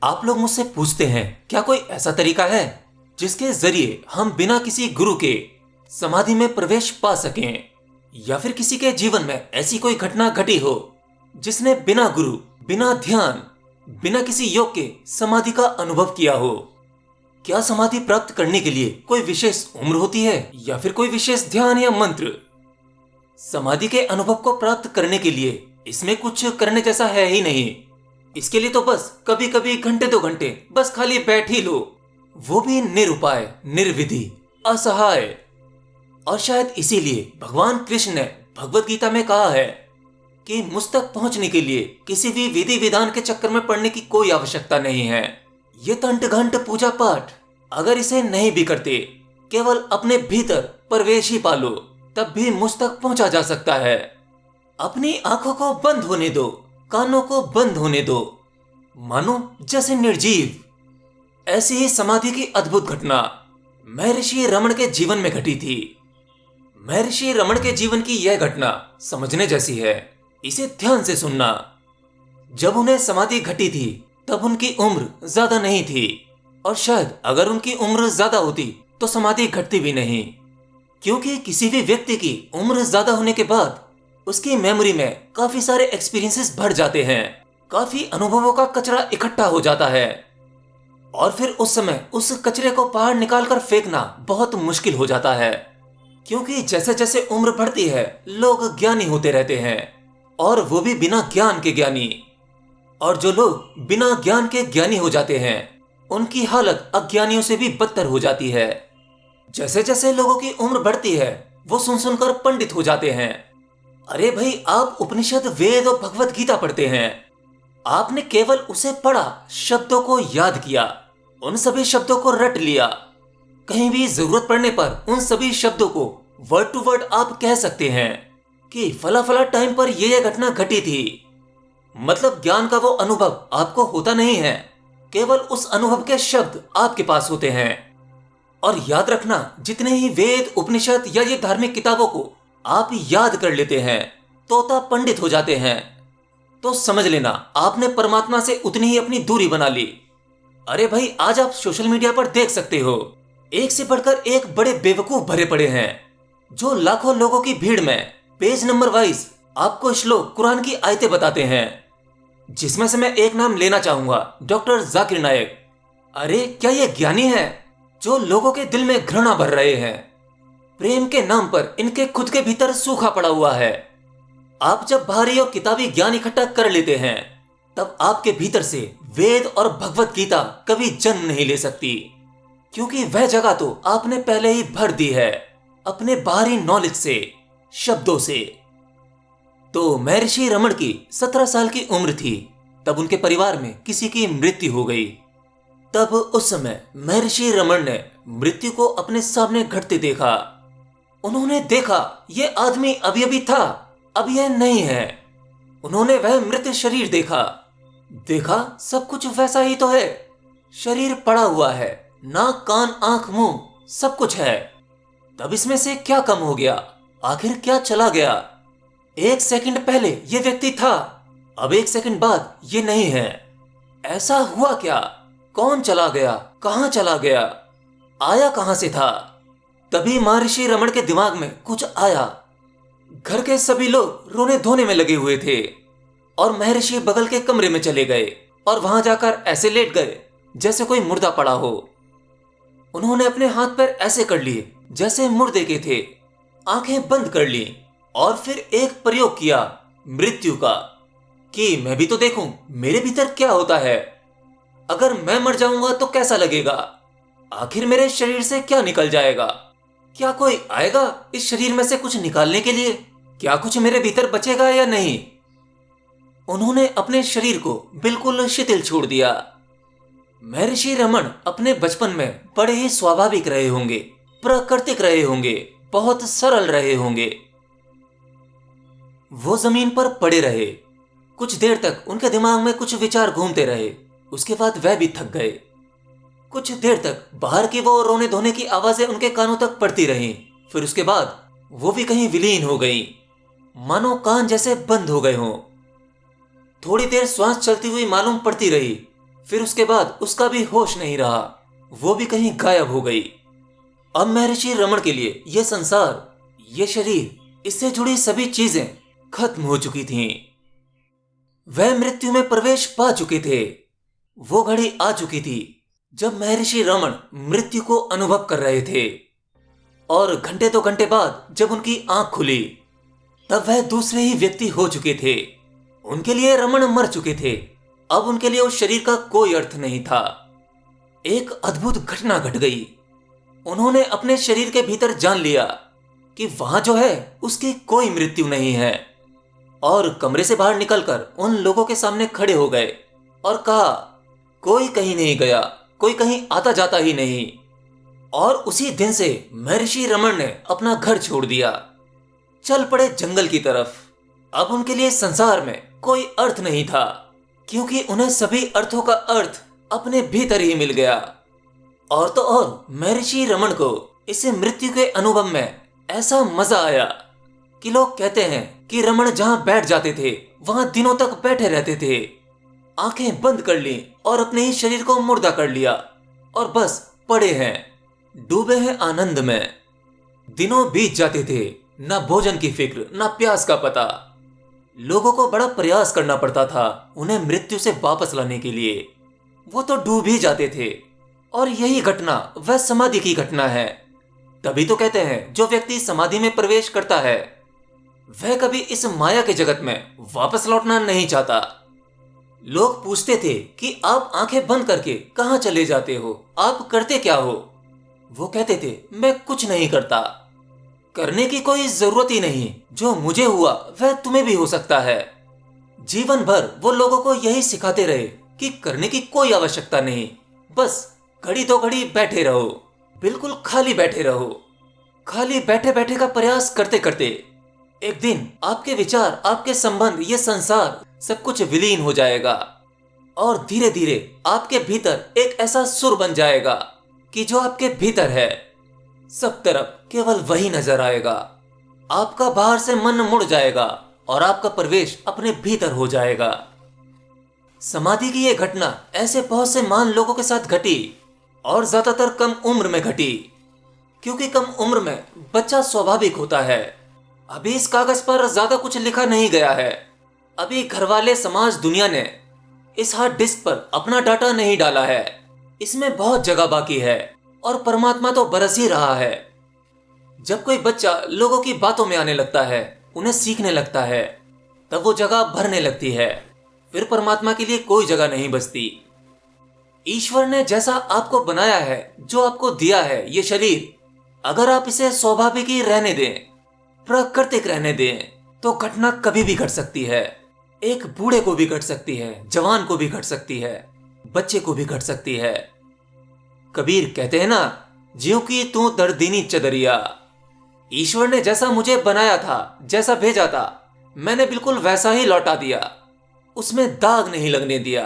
आप लोग मुझसे पूछते हैं क्या कोई ऐसा तरीका है जिसके जरिए हम बिना किसी गुरु के समाधि में प्रवेश पा सकें, या फिर किसी के जीवन में ऐसी कोई घटना घटी हो जिसने बिना गुरु, बिना ध्यान, बिना किसी योग के समाधि का अनुभव किया हो। क्या समाधि प्राप्त करने के लिए कोई विशेष उम्र होती है या फिर कोई विशेष ध्यान या मंत्र? समाधि के अनुभव को प्राप्त करने के लिए इसमें कुछ करने जैसा है ही नहीं। इसके लिए तो बस कभी कभी घंटे 2 घंटे बस खाली बैठ ही लो, वो भी निरुपाय, निर्विधि, असहाय। और शायद इसीलिए भगवान कृष्ण ने भगवत गीता में कहा है कि मुझ तक पहुंचने के लिए किसी भी विधि विधान के चक्कर में पड़ने की कोई आवश्यकता नहीं है। ये तंट घंट पूजा पाठ अगर इसे नहीं भी करते, केवल अपने भीतर प्रवेश ही पालो, तब भी मुझ तक पहुंचा जा सकता है। अपनी आंखों को बंद होने दो, कानों को बंद होने दो, मानो जैसे निर्जीव। ऐसी ही समाधि की अद्भुत घटना महर्षि रमण के जीवन में घटी थी। महर्षि रमण के जीवन की यह घटना समझने जैसी है, इसे ध्यान से सुनना। जब उन्हें समाधि घटी थी तब उनकी उम्र ज्यादा नहीं थी, और शायद अगर उनकी उम्र ज्यादा होती तो समाधि घटती भी नहीं, क्योंकि किसी भी व्यक्ति की उम्र ज्यादा होने के बाद उसकी मेमोरी में काफी सारे एक्सपीरियंसेस भर जाते हैं, काफी अनुभवों का कचरा इकट्ठा हो जाता है, और फिर उस समय उस कचरे को बाहर निकालकर फेंकना बहुत मुश्किल हो जाता है। क्योंकि जैसे जैसे उम्र बढ़ती है लोग ज्ञानी होते रहते हैं, और वो भी बिना ज्ञान के ज्ञानी। और जो लोग बिना ज्ञान के ज्ञानी हो जाते हैं उनकी हालत अज्ञानियों से भी बदतर हो जाती है। जैसे जैसे लोगों की उम्र बढ़ती है वो सुन सुनकर पंडित हो जाते हैं। अरे भाई, आप उपनिषद, वेद और भगवत गीता पढ़ते हैं, आपने केवल उसे पढ़ा, शब्दों को याद किया, उन सभी शब्दों को रट लिया, कहीं भी जरूरत पड़ने पर उन सभी शब्दों को वर्ड टू वर्ड आप कह सकते हैं कि फला फला टाइम पर ये घटना घटी थी। मतलब ज्ञान का वो अनुभव आपको होता नहीं है, केवल उस अनुभव के शब्द आपके पास होते हैं। और याद रखना, जितने ही वेद, उपनिषद या ये धार्मिक किताबों को आप याद कर लेते हैं, तोता पंडित हो जाते हैं, तो समझ लेना आपने परमात्मा से उतनी ही अपनी दूरी बना ली। अरे भाई, आज आप सोशल मीडिया पर देख सकते हो, एक से बढ़कर एक बड़े बेवकूफ भरे पड़े हैं, जो लाखों लोगों की भीड़ में पेज नंबर वाइज आपको श्लोक, कुरान की आयतें बताते हैं, जिसमें से मैं एक नाम लेना चाहूंगा, डॉक्टर जाकिर नायक। अरे क्या ये ज्ञानी है जो लोगों के दिल में घृणा भर रहे हैं? प्रेम के नाम पर इनके खुद के भीतर सूखा पड़ा हुआ है। आप जब भारी और किताबी ज्ञान इकट्ठा कर लेते हैं तब आपके भीतर से वेद और भगवत गीता कभी जन्म नहीं ले सकती, क्योंकि वह जगह तो आपने पहले ही भर दी है अपने बाहरी नॉलेज से, शब्दों से। तो महर्षि रमण की 17 साल की उम्र थी तब उनके परिवार में किसी की मृत्यु हो गई। तब उस समय महर्षि रमण ने मृत्यु को अपने सामने घटते देखा। उन्होंने देखा ये आदमी अभी अभी था, अब यह नहीं है। उन्होंने वह मृत शरीर देखा, देखा सब कुछ वैसा ही तो है, शरीर पड़ा हुआ है, नाक, कान, आंख, मुंह सब कुछ है। तब इसमें से क्या कम हो गया? आखिर क्या चला गया? 1 सेकंड पहले ये व्यक्ति था, अब 1 सेकंड बाद ये नहीं है। ऐसा हुआ क्या? कौन चला गया? कहां चला गया? आया कहां से था? तभी महर्षि रमण के दिमाग में कुछ आया। घर के सभी लोग रोने धोने में लगे हुए थे, और महर्षि बगल के कमरे में चले गए और वहां जाकर ऐसे लेट गए जैसे कोई मुर्दा पड़ा हो। उन्होंने अपने हाथ पैर ऐसे कर लिए जैसे मुर्दे के थे, आंखें बंद कर ली, और फिर एक प्रयोग किया मृत्यु का, कि मैं भी तो देखूं मेरे भीतर क्या होता है। अगर मैं मर जाऊंगा तो कैसा लगेगा? आखिर मेरे शरीर से क्या निकल जाएगा? क्या कोई आएगा इस शरीर में से कुछ निकालने के लिए? क्या कुछ मेरे भीतर बचेगा या नहीं? उन्होंने अपने शरीर को बिल्कुल शिथिल छोड़ दिया। महर्षि रमण अपने बचपन में बड़े ही स्वाभाविक रहे होंगे, प्राकृतिक रहे होंगे, बहुत सरल रहे होंगे। वो जमीन पर पड़े रहे, कुछ देर तक उनके दिमाग में कुछ विचार घूमते रहे, उसके बाद वह भी थक गए। कुछ देर तक बाहर की वो रोने धोने की आवाजें उनके कानों तक पड़ती रहीं, फिर उसके बाद वो भी कहीं विलीन हो गईं, मानो कान जैसे बंद हो गए हों। थोड़ी देर श्वास चलती हुई मालूम पड़ती रही, फिर उसके बाद उसका भी होश नहीं रहा, वो भी कहीं गायब हो गई। अब महर्षि रमण के लिए यह संसार, ये शरीर, इससे जुड़ी सभी चीजें खत्म हो चुकी थीं। वह मृत्यु में प्रवेश पा चुके थे। वो घड़ी आ चुकी थी जब महर्षि रमण मृत्यु को अनुभव कर रहे थे, और घंटे 2 घंटे बाद जब उनकी आंख खुली तब वह दूसरे ही व्यक्ति हो चुके थे। उनके लिए रमण मर चुके थे। अब उनके लिए उस शरीर का कोई अर्थ नहीं था। एक अद्भुत घटना घट गई। उन्होंने अपने शरीर के भीतर जान लिया कि वहां जो है उसकी कोई मृत्यु नहीं है, और कमरे से बाहर निकलकर उन लोगों के सामने खड़े हो गए और कहा, कोई कहीं नहीं गया, कोई कहीं आता जाता ही नहीं। और उसी दिन से महर्षि रमण ने अपना घर छोड़ दिया, चल पड़े जंगल की तरफ। अब उनके लिए संसार में कोई अर्थ नहीं था, क्योंकि उन्हें सभी अर्थों का अर्थ अपने भीतर ही मिल गया। और तो और महर्षि रमण को इस मृत्यु के अनुभव में ऐसा मजा आया कि लोग कहते हैं कि रमण जहां बैठ जाते थे वहां दिनों तक बैठे रहते थे। आंखें बंद कर ली और अपने ही शरीर को मुर्दा कर लिया और बस पड़े हैं, डूबे हैं आनंद में। दिनों बीत जाते थे, ना भोजन की फिक्र, ना प्यास का पता। लोगों को बड़ा प्रयास करना पड़ता था उन्हें मृत्यु से वापस लाने के लिए। वो तो डूब ही जाते थे। और यही घटना वह समाधि की घटना है। तभी तो कहते हैं जो व्यक्ति समाधि में प्रवेश करता है वह कभी इस माया के जगत में वापस लौटना नहीं चाहता। लोग पूछते थे कि आप आंखें बंद करके कहां चले जाते हो, आप करते क्या हो? वो कहते थे, मैं कुछ नहीं करता। करने की कोई जरूरत ही नहीं, जो मुझे हुआ वह तुम्हें भी हो सकता है। जीवन भर वो लोगों को यही सिखाते रहे कि करने की कोई आवश्यकता नहीं, बस घड़ी 2 घड़ी बैठे रहो, बिल्कुल खाली बैठे रहो। खाली बैठे बैठे का प्रयास करते करते एक दिन आपके विचार, आपके संबंध, ये संसार सब कुछ विलीन हो जाएगा, और धीरे धीरे आपके भीतर एक ऐसा सुर बन जाएगा कि जो आपके भीतर है सब तरफ केवल वही नजर आएगा। आपका बाहर से मन मुड़ जाएगा और आपका प्रवेश अपने भीतर हो जाएगा। समाधि की यह घटना ऐसे बहुत से महान लोगों के साथ घटी, और ज्यादातर कम उम्र में घटी, क्योंकि कम उम्र में बच्चा स्वाभाविक होता है। अभी इस कागज पर ज्यादा कुछ लिखा नहीं गया है। अभी घरवाले, समाज, दुनिया ने इस हार्ड डिस्क पर अपना डाटा नहीं डाला है। इसमें बहुत जगह बाकी है, और परमात्मा तो बरस ही रहा है। जब कोई बच्चा लोगों की बातों में आने लगता है, उन्हें सीखने लगता है, तब वो जगह भरने लगती है। फिर परमात्मा के लिए कोई जगह नहीं बचती। ईश्वर ने जैसा आपको बनाया है, जो आपको दिया है ये शरीर, अगर आप इसे स्वाभाविक ही रहने दें, प्राकृतिक रहने दें, तो घटना कभी भी घट सकती है। एक बूढ़े को भी घट सकती है, जवान को भी घट सकती है, बच्चे को भी घट सकती है। कबीर कहते हैं ना, ज्यों की तू दर्दीनी चदरिया। ईश्वर ने जैसा मुझे बनाया था, जैसा भेजा था, मैंने बिल्कुल वैसा ही लौटा दिया, उसमें दाग नहीं लगने दिया।